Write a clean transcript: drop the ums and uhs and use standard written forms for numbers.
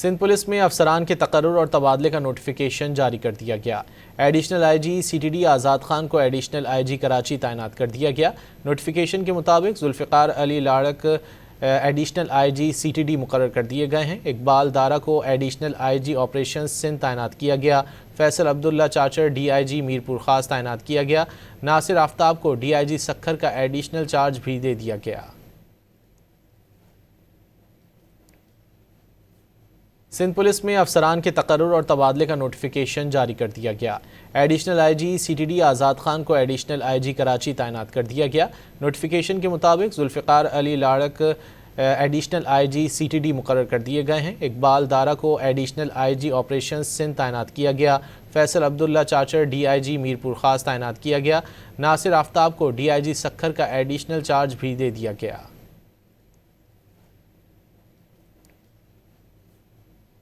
Sindh police میں افسران کے تقرر اور تبادلے کا نوٹیفیکیشن جاری کر دیا گیا۔ Additional I G C T D Azad Khan کو ایڈیشنل آئی جی کراچی تعینات کر دیا گیا۔ نوٹیفیکیشن کے مطابق Zulfiqar Ali Larik additional I G C T D مقرر کر دیے گئے ہیں۔ اقبال دارا کو additional I G operations Sindh تعینات کیا گیا۔ Faisal Abdullah Chachar D I G Mirpur Khas تعینات کیا گیا۔ ناصر آفتاب کو ڈی آئی جی سکھر کا ایڈیشنل چارج بھی دے دیا گیا۔ سندھ پولیس میں افسران کے تقرر اور تبادلے کا نوٹیفیکیشن جاری کر دیا گیا۔ Additional I G C T D Azad Khan کو ایڈیشنل آئی جی کراچی تعینات کر دیا گیا۔ نوٹیفیکیشن کے مطابق Zulfiqar Ali Larik additional I G C T D مقرر کر دیے گئے ہیں۔ اقبال دارا کو additional I G operations Sindh تعینات کیا گیا۔ Faisal Abdullah Chachar D I G Mirpur Khas تعینات کیا گیا۔ ناصر آفتاب کو ڈی آئی جی سکھر کا ایڈیشنل چارج بھی دے دیا گیا۔